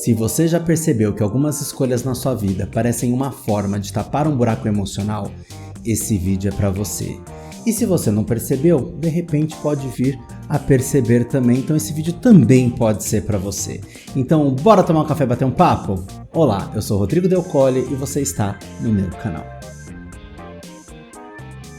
Se você já percebeu que algumas escolhas na sua vida parecem uma forma de tapar um buraco emocional, esse vídeo é para você. E se você não percebeu, de repente pode vir a perceber também, então esse vídeo também pode ser para você. Então, bora tomar um café e bater um papo? Olá, eu sou Rodrigo Del Colle e você está no meu canal.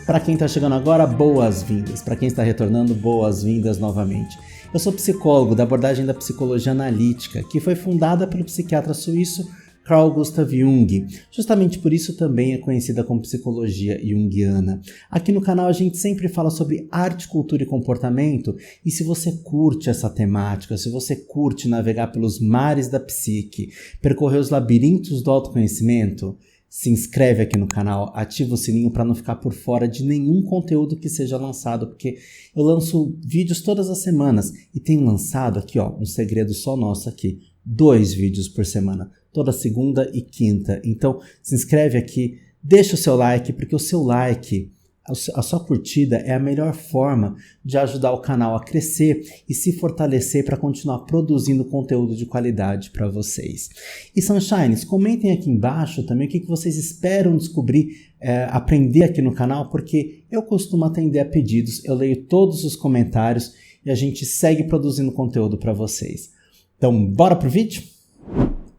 Para quem está chegando agora, boas-vindas. Para quem está retornando, boas-vindas novamente. Eu sou psicólogo da abordagem da psicologia analítica, que foi fundada pelo psiquiatra suíço Carl Gustav Jung. Justamente por isso também é conhecida como psicologia junguiana. Aqui no canal a gente sempre fala sobre arte, cultura e comportamento, e se você curte essa temática, se você curte navegar pelos mares da psique, percorrer os labirintos do autoconhecimento, se inscreve aqui no canal, ativa o sininho para não ficar por fora de nenhum conteúdo que seja lançado, porque eu lanço vídeos todas as semanas e tenho lançado aqui, ó, um segredo só nosso aqui, 2 vídeos por semana, toda segunda e quinta. Então se inscreve aqui, deixa o seu like, porque o seu like, a sua curtida é a melhor forma de ajudar o canal a crescer e se fortalecer para continuar produzindo conteúdo de qualidade para vocês. E Sunshines, comentem aqui embaixo também o que vocês esperam descobrir, aprender aqui no canal, porque eu costumo atender a pedidos, eu leio todos os comentários e a gente segue produzindo conteúdo para vocês. Então, bora pro vídeo?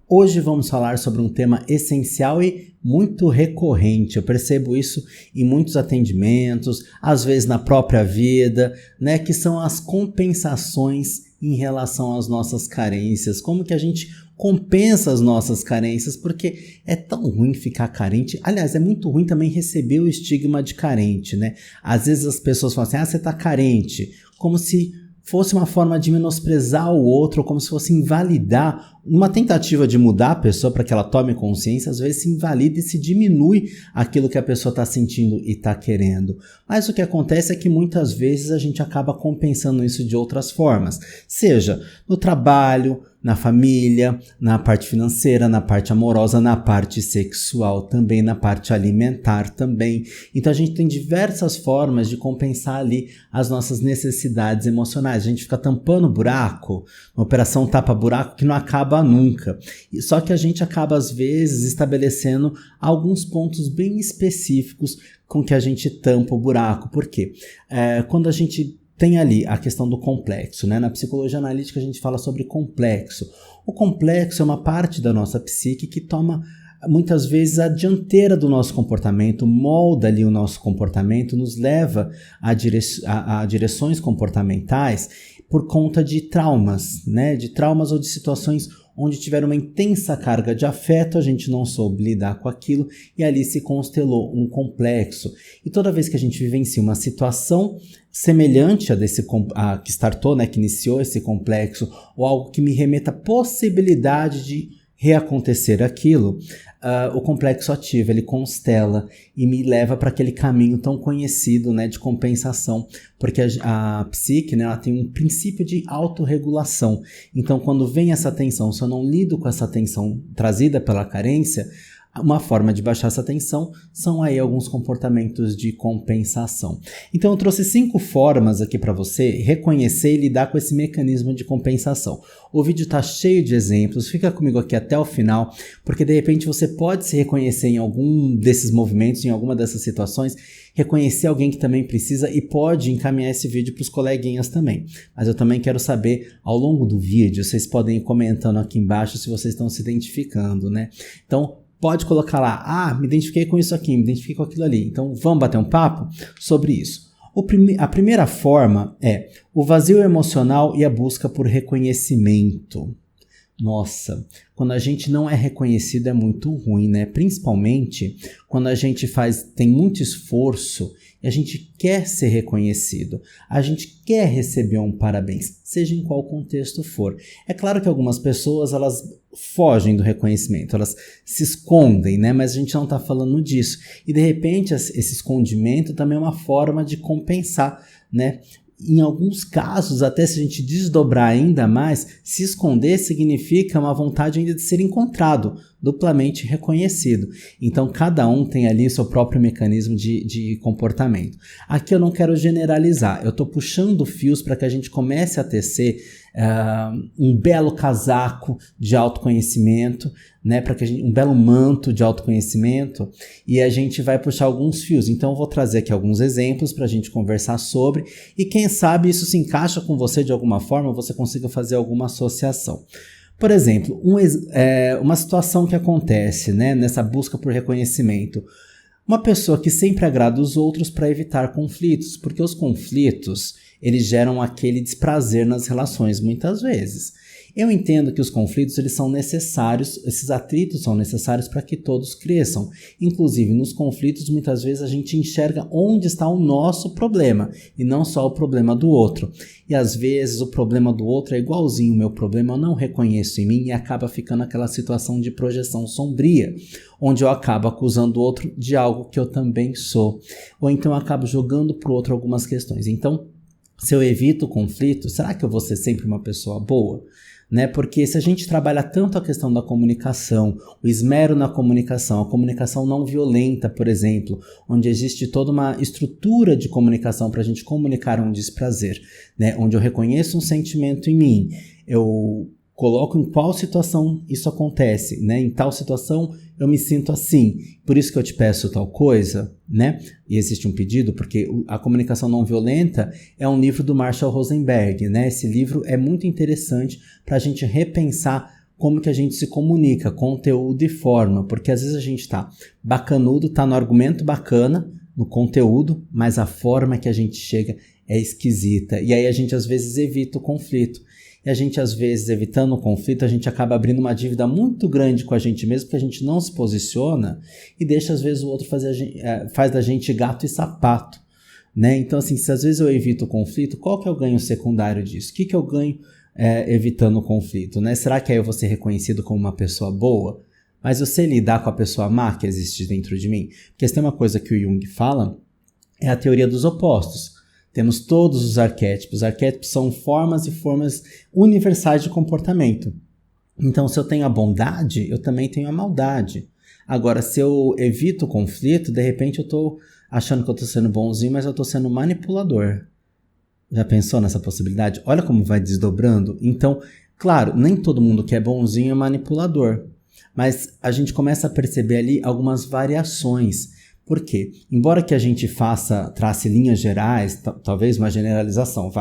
Hoje vamos falar sobre um tema essencial e muito recorrente. Eu percebo isso em muitos atendimentos, às vezes na própria vida, né? Que são as compensações em relação às nossas carências. Como que a gente compensa as nossas carências, porque é tão ruim ficar carente. Aliás, é muito ruim também receber o estigma de carente, né? Às vezes as pessoas falam assim, você tá carente, como se fosse uma forma de menosprezar o outro, como se fosse invalidar. Uma tentativa de mudar a pessoa para que ela tome consciência, às vezes se invalida e se diminui aquilo que a pessoa está sentindo e está querendo. Mas o que acontece é que muitas vezes a gente acaba compensando isso de outras formas, seja no trabalho, na família, na parte financeira, na parte amorosa, na parte sexual também, na parte alimentar também. Então a gente tem diversas formas de compensar ali as nossas necessidades emocionais. A gente fica tampando buraco, uma operação tapa-buraco que não acaba nunca. Só que a gente acaba às vezes estabelecendo alguns pontos bem específicos com que a gente tampa o buraco. Por quê? Quando a gente tem ali a questão do complexo, né? Na psicologia analítica a gente fala sobre complexo. O complexo é uma parte da nossa psique que toma muitas vezes a dianteira do nosso comportamento, molda ali o nosso comportamento, nos leva a direções comportamentais por conta de traumas, né? De traumas ou de situações onde tiver uma intensa carga de afeto, a gente não soube lidar com aquilo e ali se constelou um complexo. E toda vez que a gente vivencia uma situação semelhante a que startou, né, que iniciou esse complexo, ou algo que me remeta à possibilidade de reacontecer aquilo, o complexo ativa, ele constela e me leva para aquele caminho tão conhecido, né, de compensação, porque a psique, né, ela tem um princípio de autorregulação. Então, quando vem essa tensão, se eu não lido com essa tensão trazida pela carência, uma forma de baixar essa tensão são aí alguns comportamentos de compensação. Então eu trouxe 5 formas aqui para você reconhecer e lidar com esse mecanismo de compensação. O vídeo está cheio de exemplos, fica comigo aqui até o final, porque de repente você pode se reconhecer em algum desses movimentos, em alguma dessas situações, reconhecer alguém que também precisa e pode encaminhar esse vídeo para os coleguinhas também. Mas eu também quero saber, ao longo do vídeo, vocês podem ir comentando aqui embaixo se vocês estão se identificando, né? Então, pode colocar lá, me identifiquei com isso aqui, me identifiquei com aquilo ali. Então, vamos bater um papo sobre isso. A primeira forma é o vazio emocional e a busca por reconhecimento. Nossa, quando a gente não é reconhecido é muito ruim, né? Principalmente quando a gente tem muito esforço e a gente quer ser reconhecido, a gente quer receber um parabéns, seja em qual contexto for. É claro que algumas pessoas, elas fogem do reconhecimento, elas se escondem, né? Mas a gente não está falando disso. E de repente esse escondimento também é uma forma de compensar, né? Em alguns casos, até se a gente desdobrar ainda mais, se esconder significa uma vontade ainda de ser encontrado, duplamente reconhecido. Então, cada um tem ali seu próprio mecanismo de comportamento. Aqui eu não quero generalizar, eu estou puxando fios para que a gente comece a tecer um belo casaco de autoconhecimento, né, um belo manto de autoconhecimento, e a gente vai puxar alguns fios. Então eu vou trazer aqui alguns exemplos para a gente conversar sobre, e quem sabe isso se encaixa com você de alguma forma, você consiga fazer alguma associação. Por exemplo, uma situação que acontece, né, nessa busca por reconhecimento. Uma pessoa que sempre agrada os outros para evitar conflitos, porque os conflitos, eles geram aquele desprazer nas relações muitas vezes. Eu entendo que os conflitos eles são necessários, esses atritos são necessários para que todos cresçam. Inclusive, nos conflitos, muitas vezes a gente enxerga onde está o nosso problema e não só o problema do outro. E às vezes o problema do outro é igualzinho o meu problema, eu não reconheço em mim e acaba ficando aquela situação de projeção sombria, onde eu acabo acusando o outro de algo que eu também sou. Ou então eu acabo jogando para o outro algumas questões. Então, se eu evito o conflito, será que eu vou ser sempre uma pessoa boa? Né? Porque se a gente trabalha tanto a questão da comunicação, o esmero na comunicação, a comunicação não violenta, por exemplo, onde existe toda uma estrutura de comunicação para a gente comunicar um desprazer, né? Onde eu reconheço um sentimento em mim, eu coloco em qual situação isso acontece, né? Em tal situação eu me sinto assim, por isso que eu te peço tal coisa, né? E existe um pedido, porque a comunicação não violenta é um livro do Marshall Rosenberg, né? Esse livro é muito interessante para a gente repensar como que a gente se comunica, conteúdo e forma, porque às vezes a gente tá bacanudo, tá no argumento bacana, no conteúdo, mas a forma que a gente chega é esquisita, e aí a gente às vezes evita o conflito. E a gente, às vezes, evitando o conflito, a gente acaba abrindo uma dívida muito grande com a gente mesmo, porque a gente não se posiciona e deixa, às vezes, o outro faz da gente gato e sapato, né? Então, assim, se às vezes eu evito o conflito, qual que é o ganho secundário disso? O que eu ganho evitando o conflito, né? Será que aí eu vou ser reconhecido como uma pessoa boa? Mas eu sei lidar com a pessoa má que existe dentro de mim? Porque se tem uma coisa que o Jung fala, é a teoria dos opostos. Temos todos os arquétipos. Os arquétipos são formas e formas universais de comportamento. Então, se eu tenho a bondade, eu também tenho a maldade. Agora, se eu evito o conflito, de repente eu estou achando que eu estou sendo bonzinho, mas eu estou sendo manipulador. Já pensou nessa possibilidade? Olha como vai desdobrando. Então, claro, nem todo mundo que é bonzinho é manipulador. Mas a gente começa a perceber ali algumas variações. Por quê? Embora que a gente trace linhas gerais, talvez uma generalização,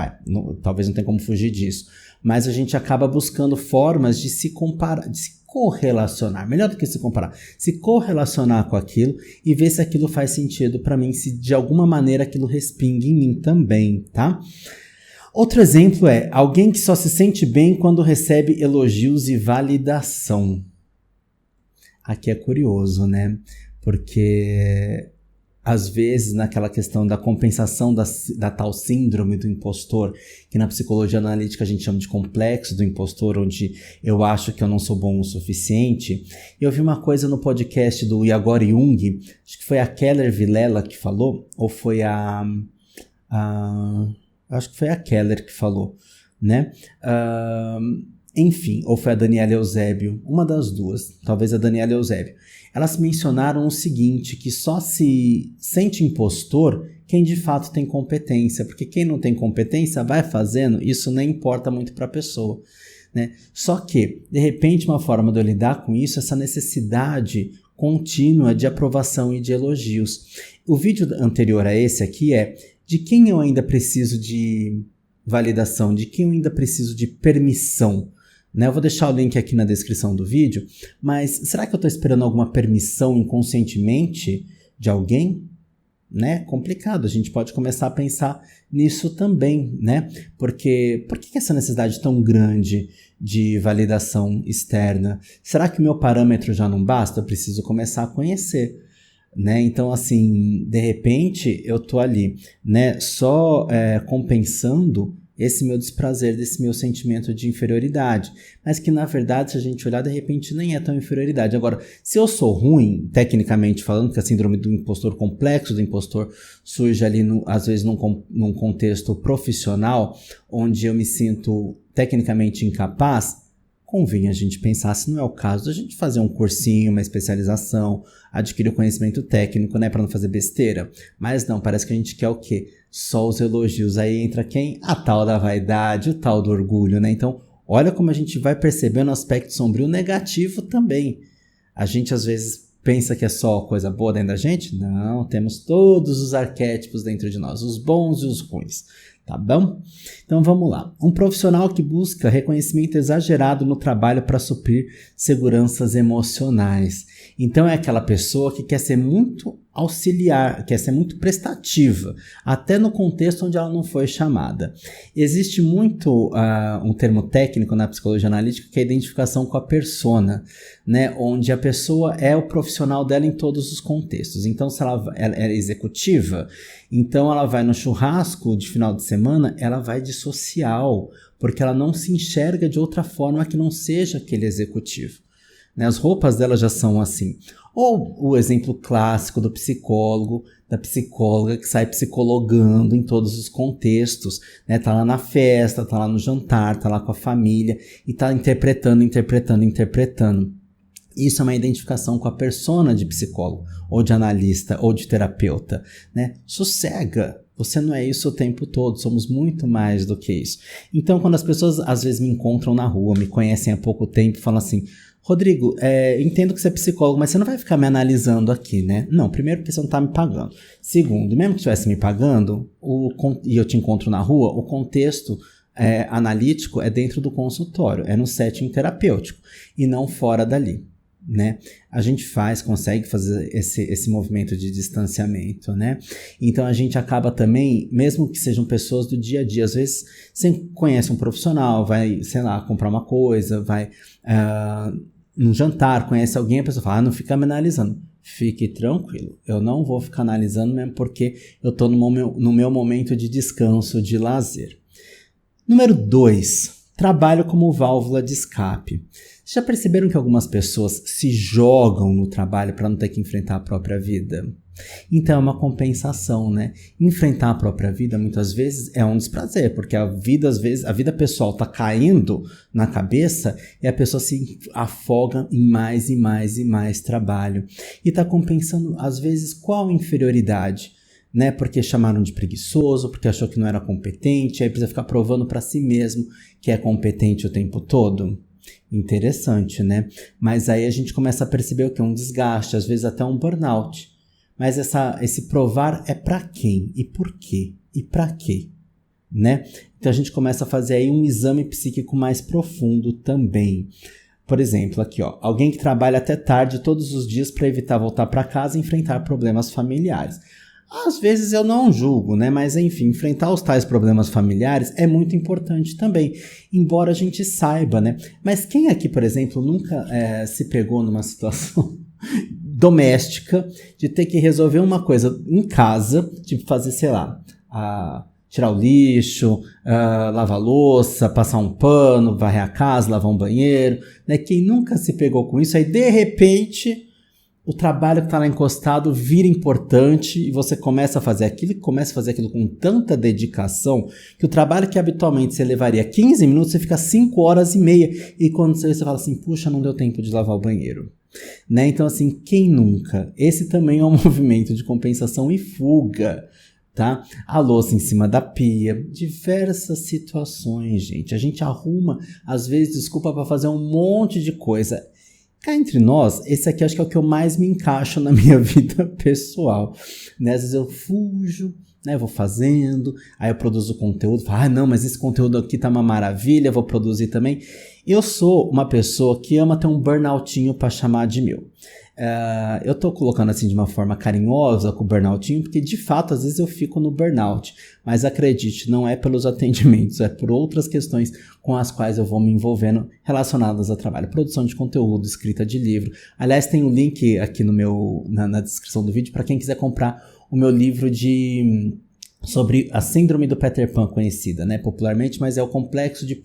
talvez não tenha como fugir disso, mas a gente acaba buscando formas de se comparar, de se correlacionar, melhor do que se comparar, se correlacionar com aquilo e ver se aquilo faz sentido para mim, se de alguma maneira aquilo respinga em mim também, tá? Outro exemplo é alguém que só se sente bem quando recebe elogios e validação. Aqui é curioso, né? Porque, às vezes, naquela questão da compensação da tal síndrome do impostor, que na psicologia analítica a gente chama de complexo do impostor, onde eu acho que eu não sou bom o suficiente. Eu vi uma coisa no podcast do Igor Jung, acho que foi a Keller Vilela que falou, ou foi acho que foi a Keller que falou, né? Enfim, ou foi a Daniela Eusébio, uma das duas, talvez a Daniela Eusébio. Elas mencionaram o seguinte, que só se sente impostor quem de fato tem competência, porque quem não tem competência vai fazendo, isso nem importa muito para a pessoa, né? Só que, de repente, uma forma de eu lidar com isso, essa necessidade contínua de aprovação e de elogios. O vídeo anterior a esse aqui é de quem eu ainda preciso de validação, de quem eu ainda preciso de permissão. Né? Eu vou deixar o link aqui na descrição do vídeo, mas será que eu estou esperando alguma permissão inconscientemente de alguém? Né? Complicado, a gente pode começar a pensar nisso também, né? Porque por que essa necessidade tão grande de validação externa? Será que o meu parâmetro já não basta? Eu preciso começar a conhecer. Né? Então, assim, de repente eu tô ali, né, só compensando esse meu desprazer, desse meu sentimento de inferioridade, mas que na verdade, se a gente olhar, de repente nem é tão inferioridade. Agora, se eu sou ruim, tecnicamente falando, que a síndrome do impostor, complexo do impostor, surge ali, às vezes num contexto profissional, onde eu me sinto tecnicamente incapaz, convém a gente pensar se não é o caso da gente fazer um cursinho, uma especialização, adquirir o conhecimento técnico, né, para não fazer besteira. Mas não, parece que a gente quer o quê? Só os elogios. Aí entra quem? A tal da vaidade, o tal do orgulho, né? Então, olha como a gente vai percebendo o aspecto sombrio negativo também. A gente às vezes pensa que é só coisa boa dentro da gente? Não, temos todos os arquétipos dentro de nós, os bons e os ruins. Tá bom? Então vamos lá. Um profissional que busca reconhecimento exagerado no trabalho para suprir seguranças emocionais. Então é aquela pessoa que quer ser muito auxiliar, quer ser muito prestativa, até no contexto onde ela não foi chamada. Existe muito um termo técnico na psicologia analítica que é a identificação com a persona, né? Onde a pessoa é o profissional dela em todos os contextos. Então, se ela é executiva, então ela vai no churrasco de final de semana, ela vai de social, porque ela não se enxerga de outra forma que não seja aquele executivo. Né? As roupas dela já são assim. Ou o exemplo clássico do psicólogo, da psicóloga que sai psicologando em todos os contextos, né? Tá lá na festa, tá lá no jantar, tá lá com a família e tá interpretando. Isso é uma identificação com a persona de psicólogo, ou de analista, ou de terapeuta, né? Sossega, você não é isso o tempo todo, somos muito mais do que isso. Então, quando as pessoas às vezes me encontram na rua, me conhecem há pouco tempo, falam assim: Rodrigo, entendo que você é psicólogo, mas você não vai ficar me analisando aqui, né? Não, primeiro porque você não está me pagando. Segundo, mesmo que estivesse me pagando, e eu te encontro na rua, o contexto analítico é dentro do consultório, é no setting terapêutico, e não fora dali. Né? A gente consegue fazer esse movimento de distanciamento, né? Então a gente acaba também, mesmo que sejam pessoas do dia a dia, às vezes você conhece um profissional, vai, sei lá, comprar uma coisa, vai num jantar, conhece alguém, a pessoa fala: não fica me analisando. Fique tranquilo, eu não vou ficar analisando mesmo porque eu estou no meu momento de descanso, de lazer. Número 2, trabalho como válvula de escape. Já perceberam que algumas pessoas se jogam no trabalho para não ter que enfrentar a própria vida? Então é uma compensação, né? Enfrentar a própria vida muitas vezes é um desprazer, porque a vida pessoal tá caindo na cabeça e a pessoa se afoga em mais e mais e mais trabalho. E tá compensando, às vezes, qual inferioridade? Né? Porque chamaram de preguiçoso, porque achou que não era competente, aí precisa ficar provando para si mesmo que é competente o tempo todo. Interessante, né? Mas aí a gente começa a perceber o que é um desgaste, às vezes até um burnout. Mas esse provar é para quem? E por quê? E para quê? Né? Então a gente começa a fazer aí um exame psíquico mais profundo também. Por exemplo, aqui, ó, alguém que trabalha até tarde todos os dias para evitar voltar para casa e enfrentar problemas familiares. Às vezes eu não julgo, né? Mas enfim, enfrentar os tais problemas familiares é muito importante também, embora a gente saiba, né? Mas quem aqui, por exemplo, nunca se pegou numa situação doméstica de ter que resolver uma coisa em casa, tipo fazer, sei lá, tirar o lixo, lavar a louça, passar um pano, varrer a casa, lavar um banheiro, né? Quem nunca se pegou com isso, aí de repente o trabalho que está lá encostado vira importante e você começa a fazer aquilo com tanta dedicação que o trabalho que habitualmente você levaria 15 minutos, você fica 5 horas e meia. E quando você fala assim, puxa, não deu tempo de lavar o banheiro. Né? Então, assim, quem nunca? Esse também é um movimento de compensação e fuga. Tá? A louça em cima da pia, diversas situações, gente. A gente arruma, às vezes, desculpa para fazer um monte de coisa. Cá entre nós, esse aqui acho que é o que eu mais me encaixo na minha vida pessoal, né? Às vezes eu fujo, né? Vou fazendo, aí eu produzo conteúdo, falo, não, mas esse conteúdo aqui tá uma maravilha, vou produzir também. Eu sou uma pessoa que ama ter um burnoutinho para chamar de meu. Eu tô colocando assim de uma forma carinhosa com o burnoutinho, porque de fato às vezes eu fico no burnout, mas acredite, não é pelos atendimentos, é por outras questões com as quais eu vou me envolvendo relacionadas ao trabalho, produção de conteúdo, escrita de livro. Aliás, tem um link aqui na descrição do vídeo para quem quiser comprar o meu livro sobre a síndrome do Peter Pan, conhecida, né, popularmente, mas é o complexo de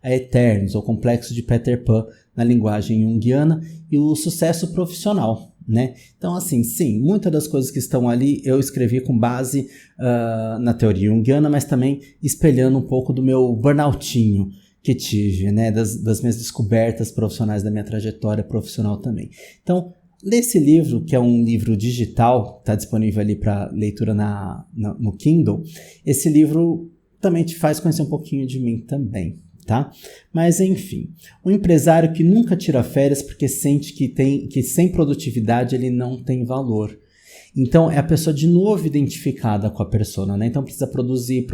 Eternos, ou complexo de Peter Pan na linguagem junguiana, e o sucesso profissional, né? Então, assim, sim, muitas das coisas que estão ali eu escrevi com base na teoria junguiana, mas também espelhando um pouco do meu burnoutinho, que tive, né? Das minhas descobertas profissionais, da minha trajetória profissional também. Então, lê esse livro, que é um livro digital, está disponível ali para leitura no Kindle. Esse livro também te faz conhecer um pouquinho de mim também, tá? Mas enfim, um empresário que nunca tira férias porque sente que sem produtividade ele não tem valor. Então é a pessoa de novo identificada com a persona, né? Então precisa produzir,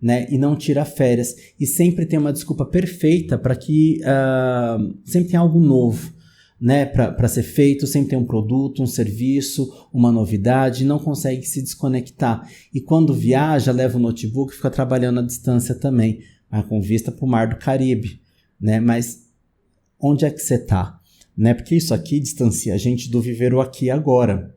né? E não tira férias. E sempre tem uma desculpa perfeita para que sempre tem algo novo, né, para ser feito, sempre tem um produto, um serviço, uma novidade, não consegue se desconectar. E quando viaja, leva o notebook e fica trabalhando à distância também, mas com vista para o Mar do Caribe, né? Mas onde é que você está? Né? Porque isso aqui distancia a gente do viver o aqui e agora.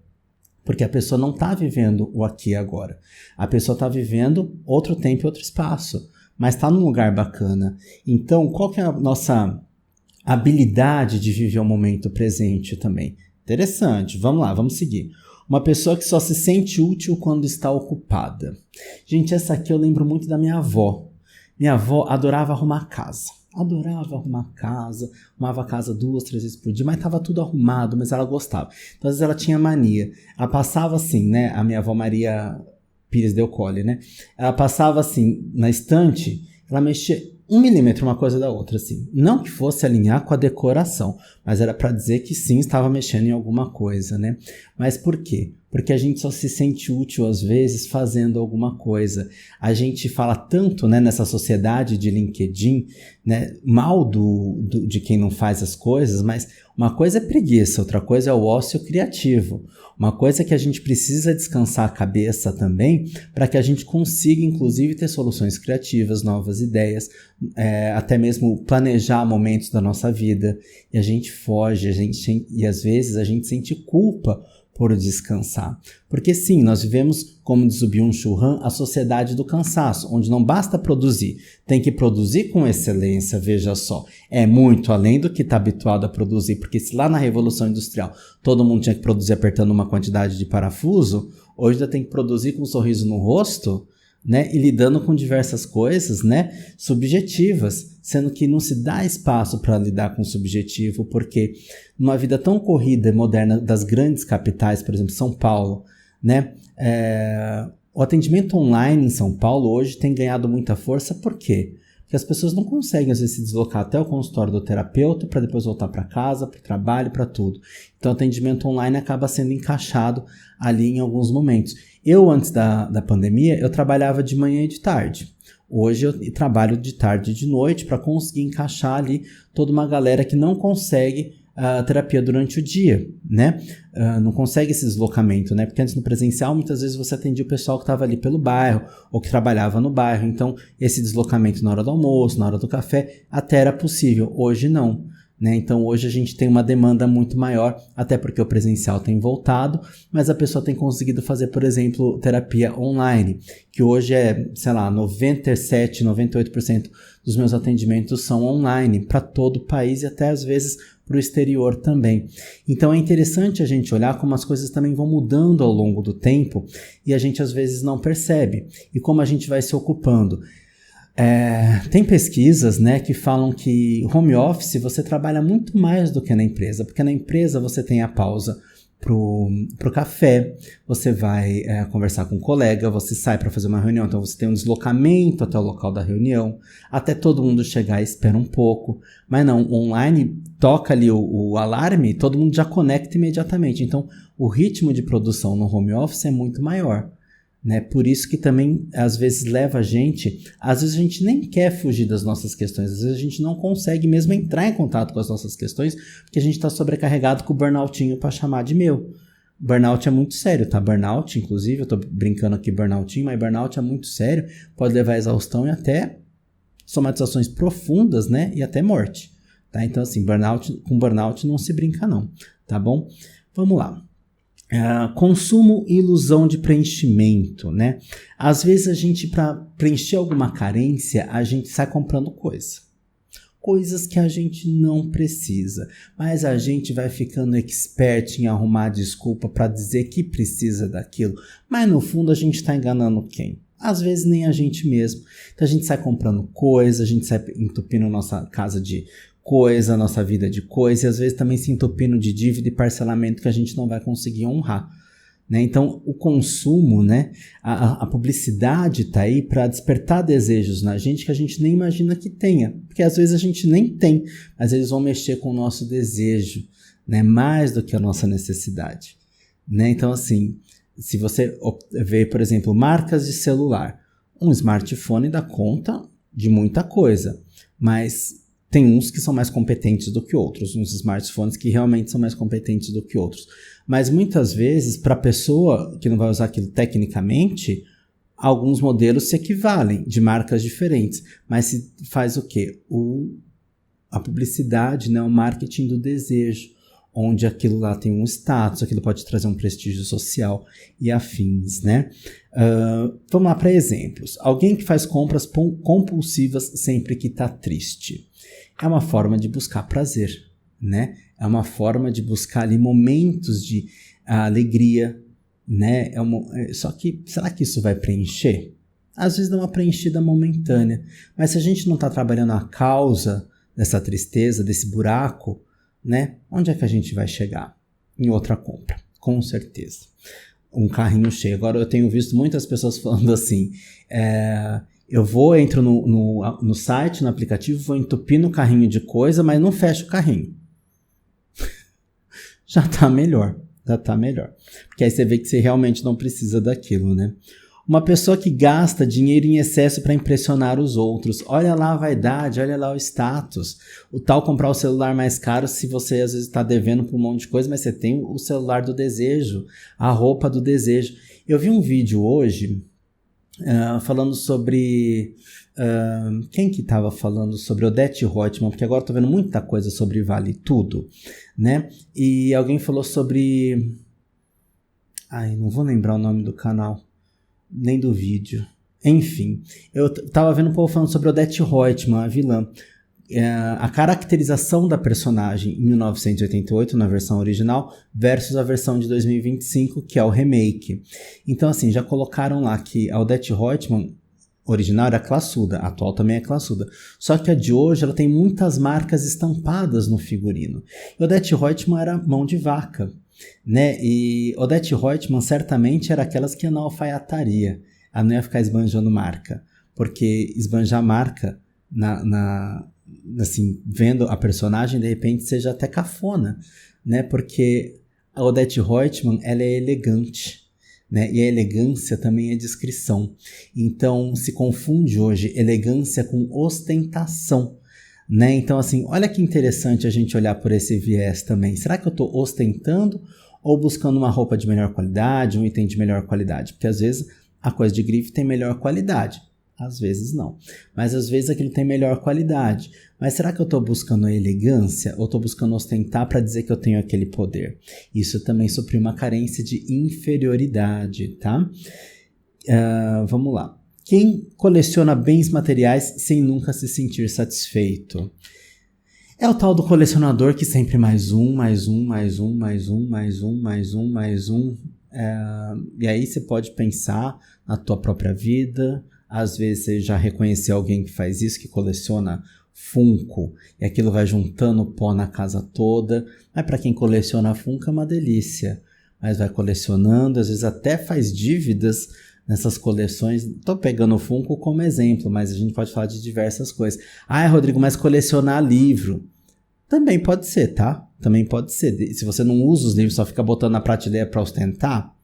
Porque a pessoa não está vivendo o aqui e agora. A pessoa está vivendo outro tempo e outro espaço, mas está num lugar bacana. Então, qual que é a nossa habilidade de viver o momento presente também? Interessante, vamos lá, vamos seguir. Uma pessoa que só se sente útil quando está ocupada. Gente, essa aqui eu lembro muito da minha avó. Minha avó adorava arrumar casa. Arrumava a casa 2, 3 vezes por dia, mas estava tudo arrumado, mas ela gostava. Então, às vezes ela tinha mania. Ela passava assim, né? A minha avó Maria Pires Del Colle, né? Ela passava assim, na estante, ela mexia 1 milímetro uma coisa da outra, assim. Não que fosse alinhar com a decoração, mas era para dizer que sim, estava mexendo em alguma coisa, né? Mas por quê? Porque a gente só se sente útil, às vezes, fazendo alguma coisa. A gente fala tanto, né, nessa sociedade de LinkedIn, né, mal de quem não faz as coisas, mas uma coisa é preguiça, outra coisa é o ócio criativo. Uma coisa é que a gente precisa descansar a cabeça também, para que a gente consiga, inclusive, ter soluções criativas, novas ideias, até mesmo planejar momentos da nossa vida. E a gente foge, e às vezes a gente sente culpa por descansar. Porque sim, nós vivemos, como diz o Byung-Chul Han, a sociedade do cansaço, onde não basta produzir, tem que produzir com excelência, veja só. É muito além do que está habituado a produzir, porque se lá na Revolução Industrial todo mundo tinha que produzir apertando uma quantidade de parafuso, hoje ainda tem que produzir com um sorriso no rosto, né, e lidando com diversas coisas, né, subjetivas, sendo que não se dá espaço para lidar com o subjetivo, porque numa vida tão corrida e moderna das grandes capitais, por exemplo, São Paulo, né, o atendimento online em São Paulo hoje tem ganhado muita força. Por quê? Porque as pessoas não conseguem, às vezes, se deslocar até o consultório do terapeuta para depois voltar para casa, para o trabalho, para tudo. Então, o atendimento online acaba sendo encaixado ali em alguns momentos. Eu, antes da pandemia, eu trabalhava de manhã e de tarde. Hoje eu trabalho de tarde e de noite para conseguir encaixar ali toda uma galera que não consegue a terapia durante o dia, né? Não consegue esse deslocamento, né? Porque antes no presencial, muitas vezes você atendia o pessoal que estava ali pelo bairro ou que trabalhava no bairro. Então, esse deslocamento na hora do almoço, na hora do café, até era possível. Hoje não, né? Então, hoje a gente tem uma demanda muito maior, até porque o presencial tem voltado, mas a pessoa tem conseguido fazer, por exemplo, terapia online, que hoje é, sei lá, 97, 98% dos meus atendimentos são online para todo o país e até às vezes para o exterior também. Então é interessante a gente olhar como as coisas também vão mudando ao longo do tempo e a gente às vezes não percebe. E como a gente vai se ocupando. Tem pesquisas, né, que falam que home office você trabalha muito mais do que na empresa, porque na empresa você tem a pausa pro café, você vai conversar com um colega, você sai para fazer uma reunião, então você tem um deslocamento até o local da reunião, até todo mundo chegar e espera um pouco, mas não, online toca ali o alarme, todo mundo já conecta imediatamente, então o ritmo de produção no home office é muito maior, né? Por isso que também às vezes leva a gente, às vezes a gente nem quer fugir das nossas questões, às vezes a gente não consegue mesmo entrar em contato com as nossas questões, porque a gente está sobrecarregado com o burnoutinho para chamar de meu. Burnout é muito sério, tá? Burnout, inclusive, eu tô brincando aqui burnoutinho, mas burnout é muito sério, pode levar a exaustão e até somatizações profundas, né? E até morte, tá? Então assim, com burnout não se brinca não, tá bom? Vamos lá. Consumo e ilusão de preenchimento, né? Às vezes a gente, para preencher alguma carência, a gente sai comprando coisas que a gente não precisa, mas a gente vai ficando expert em arrumar desculpa para dizer que precisa daquilo, mas no fundo a gente está enganando quem? Às vezes nem a gente mesmo. Então a gente sai comprando coisa, a gente sai entupindo nossa casa de coisa, nossa vida de coisa, e às vezes também se entupindo de dívida e parcelamento que a gente não vai conseguir honrar. Né? Então o consumo, né? a publicidade está aí para despertar desejos na gente que a gente nem imagina que tenha, porque às vezes a gente nem tem, mas eles vão mexer com o nosso desejo, né? Mais do que a nossa necessidade. Né? Então assim, se você vê, por exemplo, marcas de celular, um smartphone dá conta de muita coisa, mas tem uns que são mais competentes do que outros, uns smartphones que realmente são mais competentes do que outros. Mas muitas vezes, para a pessoa que não vai usar aquilo tecnicamente, alguns modelos se equivalem de marcas diferentes. Mas se faz o quê? A publicidade, né? O marketing do desejo, onde aquilo lá tem um status, aquilo pode trazer um prestígio social e afins, né? Vamos lá para exemplos. Alguém que faz compras compulsivas sempre que está triste. É uma forma de buscar prazer, né? É uma forma de buscar ali momentos de alegria, né? Só que, será que isso vai preencher? Às vezes dá uma preenchida momentânea, mas se a gente não está trabalhando a causa dessa tristeza, desse buraco, né? Onde é que a gente vai chegar? Em outra compra, com certeza. Um carrinho cheio. Agora eu tenho visto muitas pessoas falando assim, entro no site, no aplicativo, vou entupir no carrinho de coisa, mas não fecho o carrinho. Já tá melhor. Porque aí você vê que você realmente não precisa daquilo, né? Uma pessoa que gasta dinheiro em excesso para impressionar os outros. Olha lá a vaidade, olha lá o status. O tal comprar o celular mais caro se você às vezes está devendo por um monte de coisa, mas você tem o celular do desejo, a roupa do desejo. Eu vi um vídeo hoje falando sobre... quem que estava falando sobre Odete Roitman? Porque agora eu tô vendo muita coisa sobre Vale Tudo, né? E alguém falou sobre... não vou lembrar o nome do canal. Nem do vídeo. Enfim, eu tava vendo um povo falando sobre Odete Roitman, a vilã. A caracterização da personagem em 1988, na versão original, versus a versão de 2025, que é o remake. Então, assim, já colocaram lá que a Odete Roitman original era classuda, a atual também é classuda. Só que a de hoje, ela tem muitas marcas estampadas no figurino. E Odete Roitman era mão de vaca. Né? E Odete Roitman certamente era aquelas que ia na alfaiataria, ela não ia ficar esbanjando marca, porque esbanjar marca assim, vendo a personagem, de repente seja até cafona, né? Porque a Odete Roitman, ela é elegante, né? E a elegância também é discrição, então se confunde hoje elegância com ostentação, né? Então assim, olha que interessante a gente olhar por esse viés também. Será que eu estou ostentando ou buscando uma roupa de melhor qualidade, um item de melhor qualidade? Porque às vezes a coisa de grife tem melhor qualidade, às vezes não, mas às vezes aquilo tem melhor qualidade. Mas será que eu estou buscando a elegância ou estou buscando ostentar para dizer que eu tenho aquele poder? Isso também supre uma carência de inferioridade, tá? Vamos lá. Quem coleciona bens materiais sem nunca se sentir satisfeito? É o tal do colecionador que sempre mais um. E aí você pode pensar na tua própria vida. Às vezes você já reconheceu alguém que faz isso, que coleciona Funko, e aquilo vai juntando pó na casa toda. Mas para quem coleciona Funko é uma delícia. Mas vai colecionando, às vezes até faz dívidas nessas coleções. Tô pegando o Funko como exemplo, mas a gente pode falar de diversas coisas. Rodrigo, mas colecionar livro também pode ser, tá? Também pode ser. Se você não usa os livros, só fica botando na prateleira para ostentar,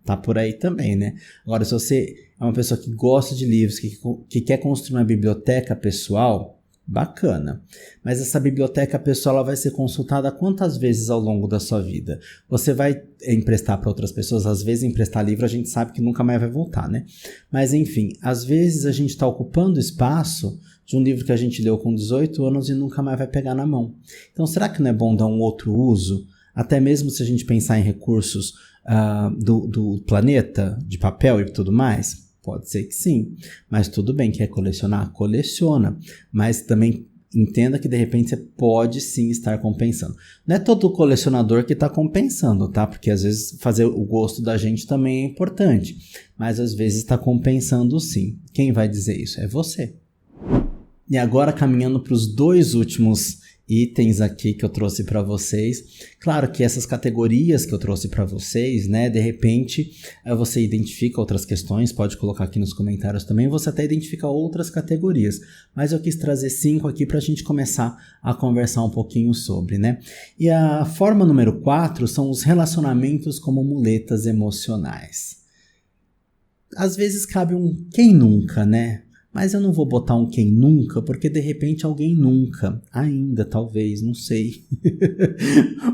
tá por aí também, né? Agora, se você é uma pessoa que gosta de livros, que quer construir uma biblioteca pessoal, bacana. Mas essa biblioteca pessoal ela vai ser consultada quantas vezes ao longo da sua vida? Você vai emprestar para outras pessoas, às vezes emprestar livro a gente sabe que nunca mais vai voltar, né? Mas enfim, às vezes a gente está ocupando espaço de um livro que a gente leu com 18 anos e nunca mais vai pegar na mão. Então será que não é bom dar um outro uso? Até mesmo se a gente pensar em recursos do planeta, de papel e tudo mais? Pode ser que sim, mas tudo bem, quer colecionar? Coleciona, mas também entenda que de repente você pode sim estar compensando. Não é todo colecionador que está compensando, tá? Porque às vezes fazer o gosto da gente também é importante. Mas às vezes está compensando sim. Quem vai dizer isso? É você. E agora caminhando para os 2 últimos itens aqui que eu trouxe para vocês. Claro que essas categorias que eu trouxe para vocês, né, de repente você identifica outras questões, pode colocar aqui nos comentários também, você até identifica outras categorias, mas eu quis trazer 5 aqui para a gente começar a conversar um pouquinho sobre, né? E a forma número 4 são os relacionamentos como muletas emocionais. Às vezes cabe um quem nunca, né? Mas eu não vou botar um quem nunca, porque de repente alguém nunca, ainda talvez, não sei.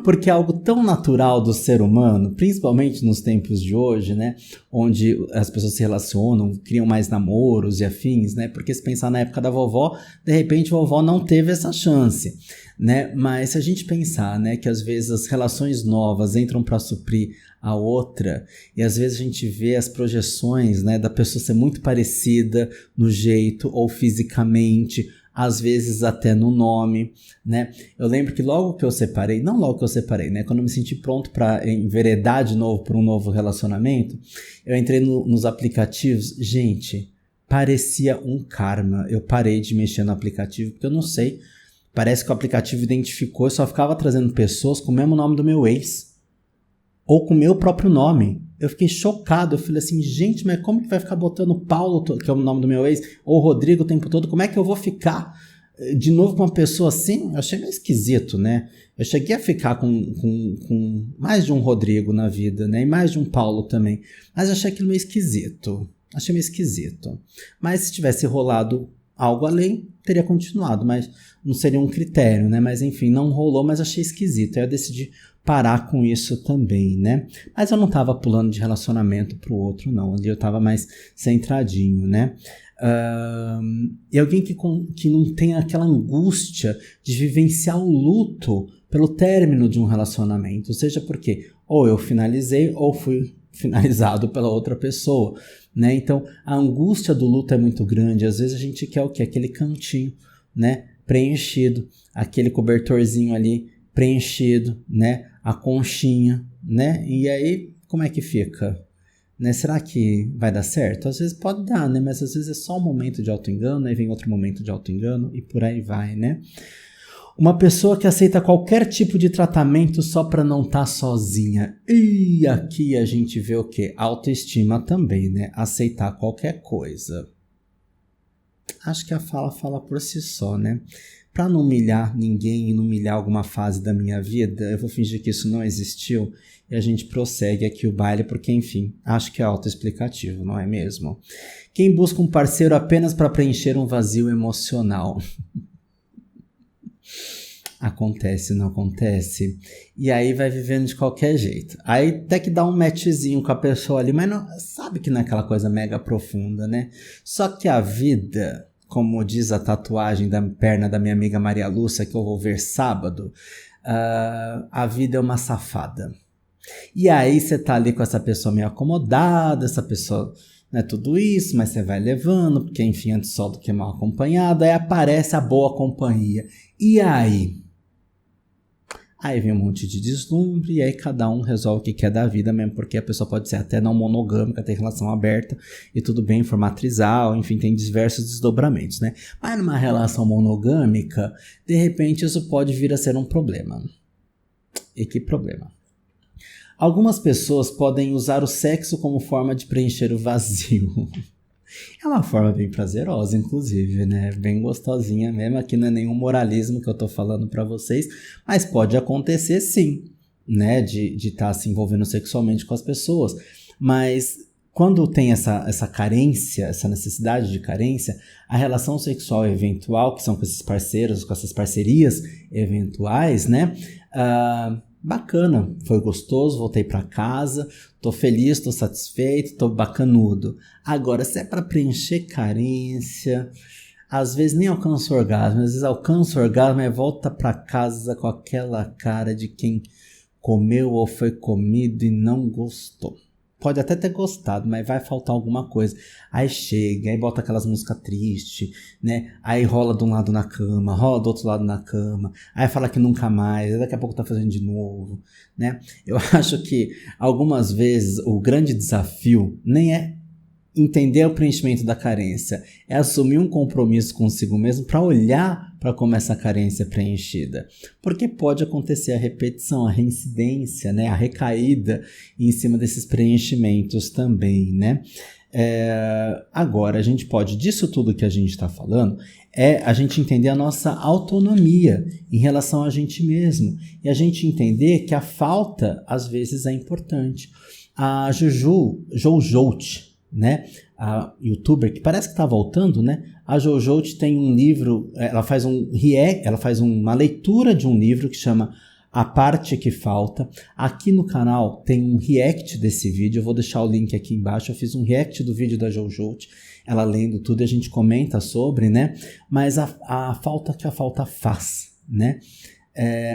Porque é algo tão natural do ser humano, principalmente nos tempos de hoje, né? Onde as pessoas se relacionam, criam mais namoros e afins, né? Porque se pensar na época da vovó, de repente a vovó não teve essa chance, né? Mas se a gente pensar, né, que às vezes as relações novas entram para suprir a outra, e às vezes a gente vê as projeções, né, da pessoa ser muito parecida no jeito ou fisicamente, às vezes até no nome, né? Eu lembro que logo que eu separei, não logo que eu separei, né, quando eu me senti pronto para enveredar de novo por um novo relacionamento, eu entrei nos aplicativos, gente, parecia um karma. Eu parei de mexer no aplicativo, porque eu não sei, parece que o aplicativo identificou e só ficava trazendo pessoas com o mesmo nome do meu ex, ou com o meu próprio nome. Eu fiquei chocado, eu falei assim, gente, mas como que vai ficar botando Paulo, que é o nome do meu ex, ou Rodrigo o tempo todo, como é que eu vou ficar de novo com uma pessoa assim? Eu achei meio esquisito, né? Eu cheguei a ficar com mais de um Rodrigo na vida, né? E mais de um Paulo também, mas eu achei aquilo meio esquisito, mas se tivesse rolado algo além, teria continuado, mas não seria um critério, né? Mas enfim, não rolou, mas achei esquisito, aí eu decidi parar com isso também, né? Mas eu não tava pulando de relacionamento pro outro, não. Ali eu tava mais centradinho, né? E alguém que não tem aquela angústia de vivenciar o luto pelo término de um relacionamento, seja porque ou eu finalizei ou fui finalizado pela outra pessoa, né? Então a angústia do luto é muito grande. Às vezes a gente quer o quê? Aquele cantinho, né, preenchido, aquele cobertorzinho ali preenchido, né, a conchinha, né? E aí como é que fica? Né? Será que vai dar certo? Às vezes pode dar, né? Mas às vezes é só um momento de auto-engano, aí vem outro momento de auto-engano e por aí vai, né? Uma pessoa que aceita qualquer tipo de tratamento só para não estar sozinha. E aqui a gente vê o quê? Autoestima também, né? Aceitar qualquer coisa. Acho que a fala por si só, né? Para não humilhar ninguém e não humilhar alguma fase da minha vida, eu vou fingir que isso não existiu e a gente prossegue aqui o baile, porque, enfim, acho que é autoexplicativo, não é mesmo? Quem busca um parceiro apenas para preencher um vazio emocional. Acontece, não acontece? E aí vai vivendo de qualquer jeito. Aí até que dá um matchzinho com a pessoa ali, mas não, sabe que não é aquela coisa mega profunda, né? Só que a vida, como diz a tatuagem da perna da minha amiga Maria Lúcia, que eu vou ver sábado, a vida é uma safada. E aí você tá ali com essa pessoa meio acomodada, essa pessoa não é tudo isso, mas você vai levando, porque enfim, antes só do que mal acompanhado, aí aparece a boa companhia. E aí? Aí vem um monte de deslumbre, e aí cada um resolve o que quer da vida mesmo, porque a pessoa pode ser até não monogâmica, ter relação aberta, e tudo bem, formar trisal, enfim, tem diversos desdobramentos, né? Mas numa relação monogâmica, de repente isso pode vir a ser um problema. E que problema? Algumas pessoas podem usar o sexo como forma de preencher o vazio. É uma forma bem prazerosa, inclusive, né? Bem gostosinha mesmo. Aqui não é nenhum moralismo que eu tô falando pra vocês, mas pode acontecer sim, né? De estar se envolvendo sexualmente com as pessoas. Mas quando tem essa carência, essa necessidade de carência, a relação sexual eventual, que são com esses parceiros, com essas parcerias eventuais, né? Bacana, foi gostoso, voltei pra casa, tô feliz, tô satisfeito, tô bacanudo. Agora, se é pra preencher carência, às vezes nem alcança o orgasmo, às vezes alcança o orgasmo e volta pra casa com aquela cara de quem comeu ou foi comido e não gostou. pode até ter gostado, mas vai faltar alguma coisa. Aí chega, aí bota aquelas músicas tristes, né? Aí rola de um lado na cama, rola do outro lado na cama, aí fala que nunca mais, aí daqui a pouco tá fazendo de novo, né? Eu acho que algumas vezes o grande desafio nem é entender o preenchimento da carência, é assumir um compromisso consigo mesmo para olhar para como essa carência é preenchida. Porque pode acontecer a repetição, a reincidência, né? A recaída em cima desses preenchimentos também, né? Agora, a gente pode, disso tudo que a gente está falando, a gente entender a nossa autonomia em relação a gente mesmo. E a gente entender que a falta, às vezes, é importante. A Jojout, né, a youtuber que parece que está voltando, né? A Jojout tem um livro, ela faz uma leitura de um livro que chama A Parte Que Falta. Aqui no canal tem um react desse vídeo, eu vou deixar o link aqui embaixo. Eu fiz um react do vídeo da Jojout, ela lendo tudo e a gente comenta sobre, né? Mas a falta que a falta faz, né?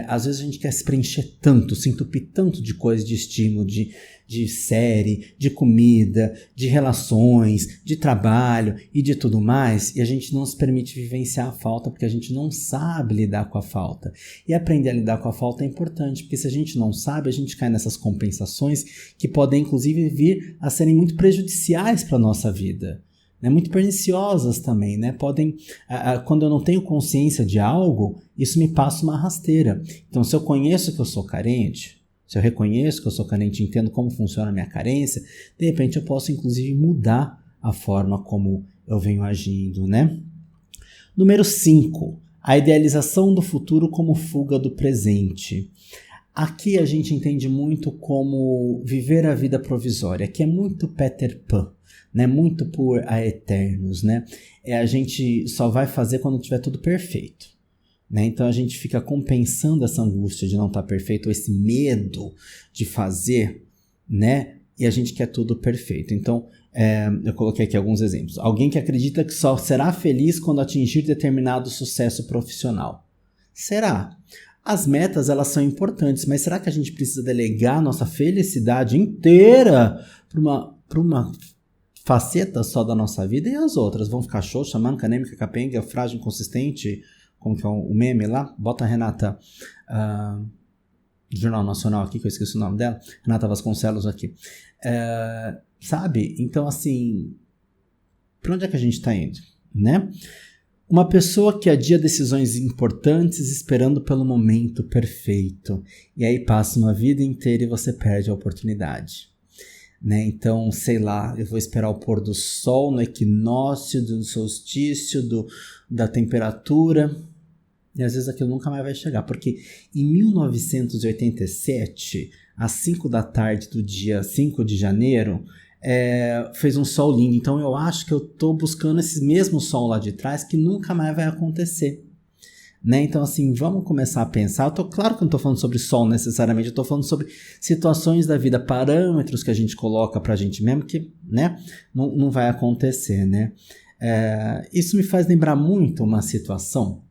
Às vezes a gente quer se preencher tanto, se entupir tanto de coisa, de estímulo, de série, de comida, de relações, de trabalho e de tudo mais, e a gente não se permite vivenciar a falta porque a gente não sabe lidar com a falta. E aprender a lidar com a falta é importante, porque se a gente não sabe, a gente cai nessas compensações que podem inclusive vir a serem muito prejudiciais para a nossa vida. Né, muito perniciosas também, né? Quando eu não tenho consciência de algo, isso me passa uma rasteira. Então, se eu conheço que eu sou carente, se eu reconheço que eu sou carente, entendo como funciona a minha carência, de repente eu posso, inclusive, mudar a forma como eu venho agindo, né? Número 5. A idealização do futuro como fuga do presente. Aqui a gente entende muito como viver a vida provisória, que é muito Peter Pan. Né, muito por aeternos, né? A gente só vai fazer quando tiver tudo perfeito, né? Então a gente fica compensando essa angústia de não estar perfeito, ou esse medo de fazer, né? E a gente quer tudo perfeito. Então eu coloquei aqui alguns exemplos. Alguém que acredita que só será feliz quando atingir determinado sucesso profissional. Será? As metas, elas são importantes, mas será que a gente precisa delegar nossa felicidade inteira para uma faceta só da nossa vida, e as outras vão ficar xoxa, manca, anêmica, capenga, frágil, inconsistente, como que é o meme lá? Bota a Renata do Jornal Nacional aqui, que eu esqueci o nome dela, Renata Vasconcelos aqui. Sabe? Então, assim, para onde é que a gente está indo? Né? Uma pessoa que adia decisões importantes esperando pelo momento perfeito, e aí passa uma vida inteira e você perde a oportunidade. Né? Então, sei lá, eu vou esperar o pôr do sol no equinócio, do solstício, da temperatura, e às vezes aquilo nunca mais vai chegar, porque em 1987, às 5 da tarde do dia 5 de janeiro, fez um sol lindo. Então eu acho que eu estou buscando esse mesmo sol lá de trás que nunca mais vai acontecer. Né? Então, assim, vamos começar a pensar. Claro que eu não estou falando sobre sol necessariamente, eu estou falando sobre situações da vida, parâmetros que a gente coloca pra gente mesmo que, né, não vai acontecer, né? Isso me faz lembrar muito uma situação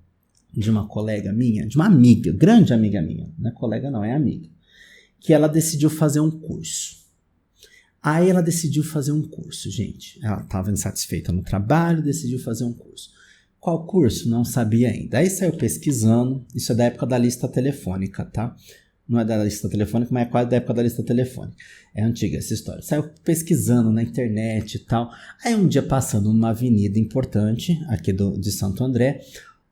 de uma colega minha, de uma amiga, grande amiga minha, não é colega não, é amiga, que ela decidiu fazer um curso. Aí ela decidiu fazer um curso, gente. Ela estava insatisfeita no trabalho, decidiu fazer um curso. Qual curso? Não sabia ainda. Aí saiu pesquisando, isso é da época da lista telefônica, tá? Não é da lista telefônica, mas é quase da época da lista telefônica. É antiga essa história. Saiu pesquisando na internet e tal. Aí um dia passando numa avenida importante, aqui de Santo André,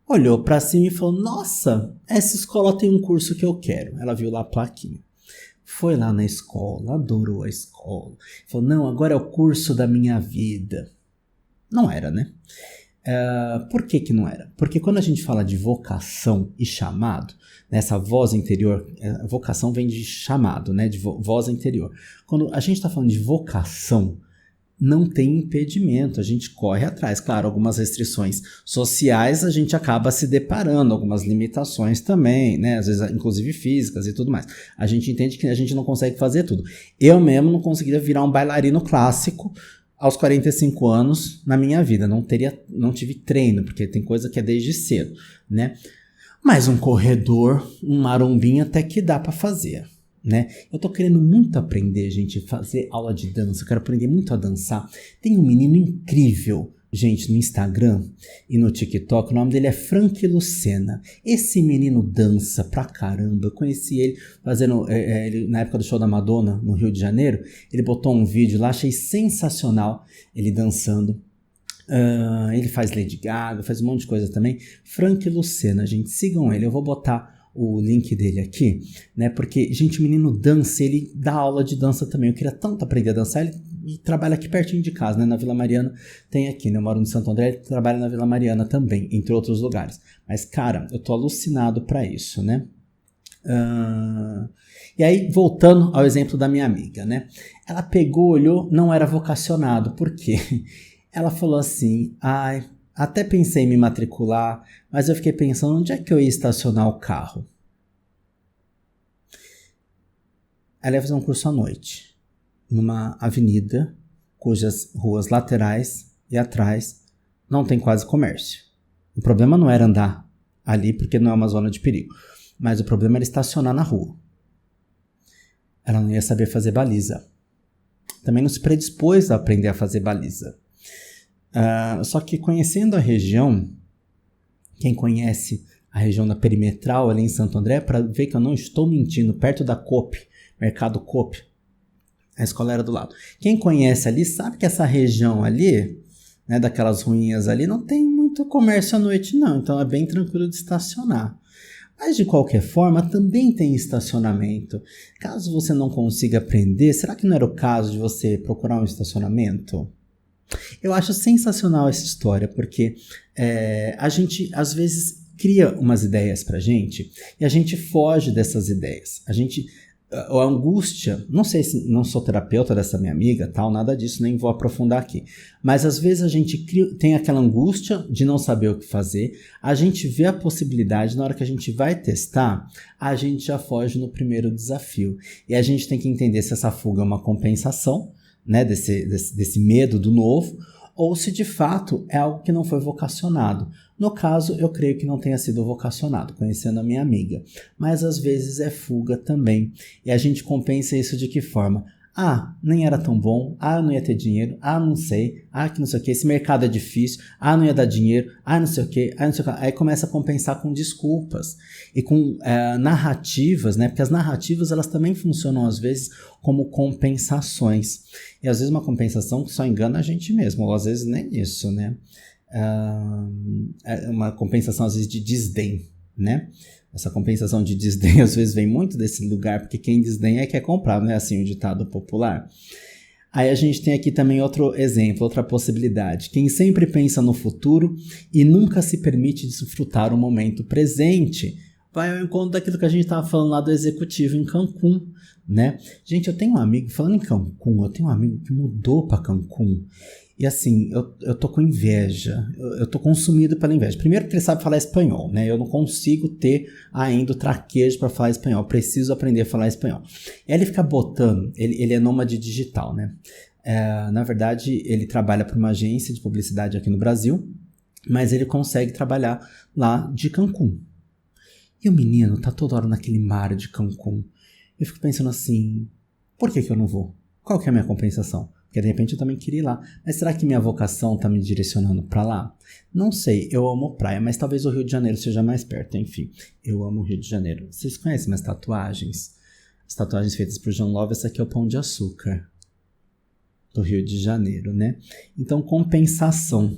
olhou pra cima e falou, nossa, essa escola tem um curso que eu quero. Ela viu lá a plaquinha. Foi lá na escola, adorou a escola. Falou, não, agora é o curso da minha vida. Não era, né? Por que não era? Porque quando a gente fala de vocação e chamado, nessa voz interior, vocação vem de chamado, né, de voz interior. Quando a gente está falando de vocação, não tem impedimento, a gente corre atrás. Claro, algumas restrições sociais a gente acaba se deparando, algumas limitações também, né, às vezes inclusive físicas e tudo mais. A gente entende que a gente não consegue fazer tudo. Eu mesmo não conseguiria virar um bailarino clássico aos 45 anos na minha vida, não tive treino, porque tem coisa que é desde cedo, né? Mas um corredor, um marombinho até que dá para fazer, né? Eu tô querendo muito aprender, gente, fazer aula de dança, eu quero aprender muito a dançar. Tem um menino incrível, gente, no Instagram e no TikTok, o nome dele é Frank Lucena. Esse menino dança pra caramba, eu conheci ele fazendo, ele, na época do show da Madonna, no Rio de Janeiro, ele botou um vídeo lá, achei sensacional ele dançando. Ele faz Lady Gaga, faz um monte de coisa também. Frank Lucena, gente, sigam ele, eu vou botar o link dele aqui, né, porque, gente, o menino dança, ele dá aula de dança também, eu queria tanto aprender a dançar, ele trabalha aqui pertinho de casa, né, na Vila Mariana, tem aqui, né, eu moro no Santo André, ele trabalha na Vila Mariana também, entre outros lugares, mas, cara, eu tô alucinado pra isso, né. E aí, voltando ao exemplo da minha amiga, né, ela pegou, olhou, não era vocacionado, por quê? Ela falou assim, até pensei em me matricular, mas eu fiquei pensando onde é que eu ia estacionar o carro. Ela ia fazer um curso à noite, numa avenida cujas ruas laterais e atrás não tem quase comércio. O problema não era andar ali porque não é uma zona de perigo, mas o problema era estacionar na rua. Ela não ia saber fazer baliza. Também não se predispôs a aprender a fazer baliza. Só que conhecendo a região, quem conhece a região da perimetral ali em Santo André, para ver que eu não estou mentindo, perto da Coop, Mercado Coop, a escola era do lado. Quem conhece ali sabe que essa região ali, né, daquelas ruínas ali, não tem muito comércio à noite não, então é bem tranquilo de estacionar. Mas de qualquer forma, também tem estacionamento. Caso você não consiga aprender, será que não era o caso de você procurar um estacionamento? Eu acho sensacional essa história, porque a gente às vezes cria umas ideias pra gente e a gente foge dessas ideias. A angústia, não sei se não sou terapeuta dessa minha amiga, tal, nada disso, nem vou aprofundar aqui. Mas às vezes a gente tem aquela angústia de não saber o que fazer, a gente vê a possibilidade, na hora que a gente vai testar, a gente já foge no primeiro desafio. E a gente tem que entender se essa fuga é uma compensação, né, desse medo do novo, ou se de fato é algo que não foi vocacionado. No caso, eu creio que não tenha sido vocacionado, conhecendo a minha amiga. Mas às vezes é fuga também. E a gente compensa isso de que forma? Nem era tão bom. Não ia ter dinheiro. Não sei. Que não sei o que. Esse mercado é difícil. Não ia dar dinheiro. Não sei o que. Não sei o que. Aí começa a compensar com desculpas. E com narrativas, né? Porque as narrativas, elas também funcionam às vezes como compensações. E às vezes uma compensação que só engana a gente mesmo. Ou às vezes nem isso, né? É uma compensação às vezes de desdém, né? Essa compensação de desdém às vezes vem muito desse lugar, porque quem desdenha quer comprar, não é assim o ditado popular? Aí a gente tem aqui também outro exemplo, outra possibilidade. Quem sempre pensa no futuro e nunca se permite desfrutar o momento presente, vai ao encontro daquilo que a gente estava falando lá do executivo em Cancún, né? Gente, eu tenho um amigo, falando em Cancún, eu tenho um amigo que mudou para Cancún. E assim, eu tô com inveja, eu tô consumido pela inveja. Primeiro que ele sabe falar espanhol, né? Eu não consigo ter ainda o traquejo para falar espanhol, eu preciso aprender a falar espanhol. E aí ele fica botando, ele é nômade digital, né? Na verdade, ele trabalha para uma agência de publicidade aqui no Brasil, mas ele consegue trabalhar lá de Cancún. E o menino tá toda hora naquele mar de Cancún. Eu fico pensando assim, por que eu não vou? Qual que é a minha compensação? Porque de repente eu também queria ir lá. Mas será que minha vocação tá me direcionando para lá? Não sei, eu amo praia, mas talvez o Rio de Janeiro seja mais perto. Enfim, eu amo o Rio de Janeiro. Vocês conhecem minhas tatuagens? As tatuagens feitas por João Love, essa aqui é o Pão de Açúcar do Rio de Janeiro, né? Então, compensação.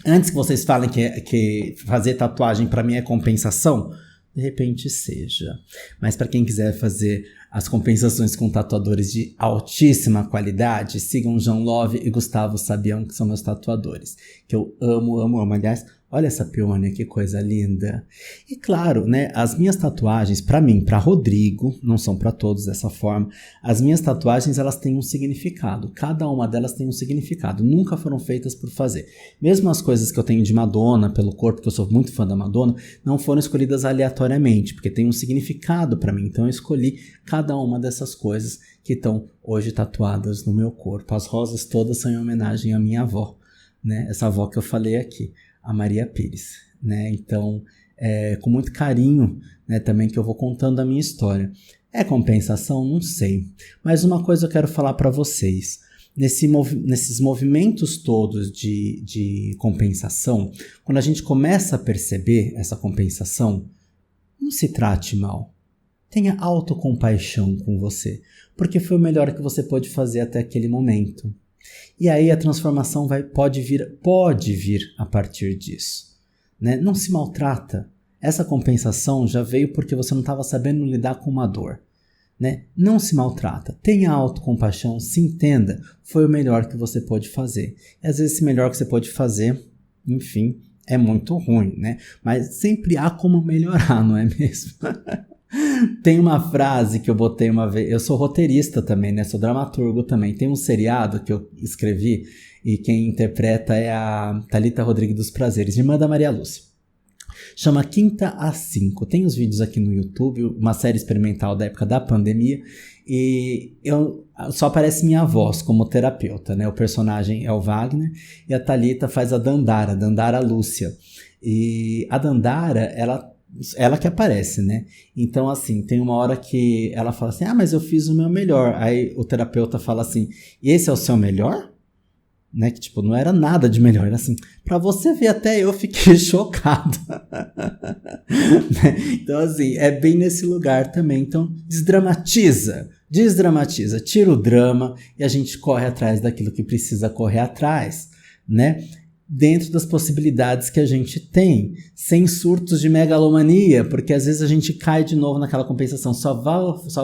Antes que vocês falem que fazer tatuagem para mim é compensação, de repente seja. Mas para quem quiser fazer as compensações com tatuadores de altíssima qualidade, sigam João Love e Gustavo Sabião, que são meus tatuadores, que eu amo, amo, amo. Aliás, olha essa peônia, que coisa linda. E claro, né, as minhas tatuagens, para mim, para Rodrigo, não são para todos dessa forma, as minhas tatuagens, elas têm um significado. Cada uma delas tem um significado. Nunca foram feitas por fazer. Mesmo as coisas que eu tenho de Madonna pelo corpo, que eu sou muito fã da Madonna, não foram escolhidas aleatoriamente, porque tem um significado para mim. Então eu escolhi cada uma dessas coisas que estão hoje tatuadas no meu corpo. As rosas todas são em homenagem à minha avó, né? Essa avó que eu falei aqui, a Maria Pires, né? Então, com muito carinho, né, também que eu vou contando a minha história. É compensação? Não sei. Mas uma coisa eu quero falar para vocês. Nesses movimentos todos de compensação, quando a gente começa a perceber essa compensação, não se trate mal. Tenha autocompaixão com você, porque foi o melhor que você pôde fazer até aquele momento. E aí a transformação pode vir a partir disso. Né? Não se maltrata. Essa compensação já veio porque você não estava sabendo lidar com uma dor. Né? Não se maltrata. Tenha autocompaixão, se entenda. Foi o melhor que você pôde fazer. E às vezes esse melhor que você pôde fazer, enfim, é muito ruim. Né? Mas sempre há como melhorar, não é mesmo? Tem uma frase que eu botei uma vez, eu sou roteirista também, né? Sou dramaturgo também. Tem um seriado que eu escrevi e quem interpreta é a Thalita Rodrigues dos Prazeres, irmã da Maria Lúcia. Chama Quinta às 5. Tem os vídeos aqui no YouTube, uma série experimental da época da pandemia e só aparece minha voz como terapeuta, né? O personagem é o Wagner e a Thalita faz a Dandara Lúcia. E a Dandara, ela que aparece, né? Então, assim, tem uma hora que ela fala assim, mas eu fiz o meu melhor. Aí o terapeuta fala assim, e esse é o seu melhor? Né? Que, tipo, não era nada de melhor. Era assim, pra você ver, até eu fiquei chocado. Então, assim, é bem nesse lugar também. Então, desdramatiza, tira o drama e a gente corre atrás daquilo que precisa correr atrás, né? Dentro das possibilidades que a gente tem, sem surtos de megalomania, porque às vezes a gente cai de novo naquela compensação, só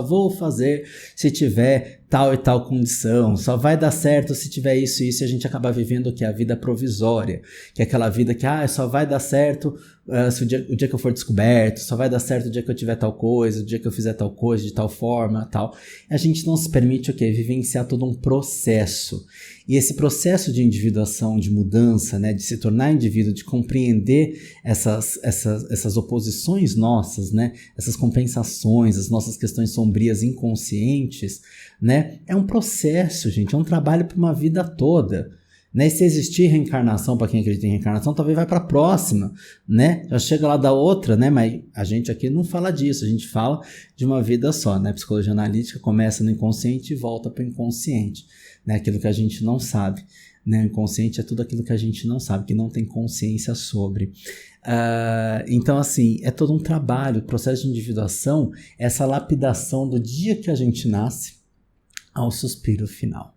vou fazer se tiver tal e tal condição, só vai dar certo se tiver isso e isso, e a gente acaba vivendo o que é a vida provisória, que é aquela vida que só vai dar certo se o dia que eu for descoberto, só vai dar certo o dia que eu tiver tal coisa, o dia que eu fizer tal coisa, de tal forma, tal. A gente não se permite vivenciar todo um processo. E esse processo de individuação, de mudança, né, de se tornar indivíduo, de compreender essas oposições nossas, né, essas compensações, as nossas questões sombrias inconscientes, né, é um processo, gente, é um trabalho para uma vida toda. Né? E se existir reencarnação, para quem acredita em reencarnação, talvez vai para a próxima, né? Já chega lá da outra, né? Mas a gente aqui não fala disso, a gente fala de uma vida só, né? Psicologia analítica começa no inconsciente e volta para o inconsciente, né? Aquilo que a gente não sabe, né? O inconsciente é tudo aquilo que a gente não sabe, que não tem consciência sobre. Então, assim, é todo um trabalho, o processo de individuação, essa lapidação do dia que a gente nasce ao suspiro final.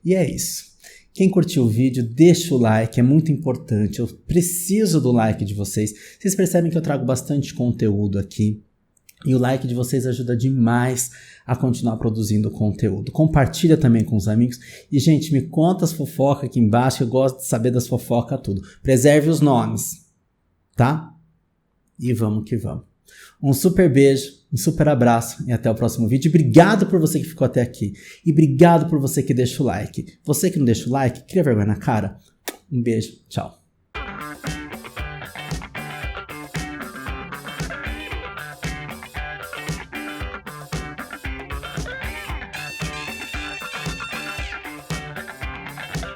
E é isso. Quem curtiu o vídeo, deixa o like, é muito importante, eu preciso do like de vocês. Vocês percebem que eu trago bastante conteúdo aqui e o like de vocês ajuda demais a continuar produzindo conteúdo. Compartilha também com os amigos e, gente, me conta as fofocas aqui embaixo, eu gosto de saber das fofocas tudo. Preserve os nomes, tá? E vamos que vamos. Um super beijo, um super abraço e até o próximo vídeo. Obrigado por você que ficou até aqui. E obrigado por você que deixa o like. Você que não deixa o like, cria vergonha na cara. Um beijo, tchau.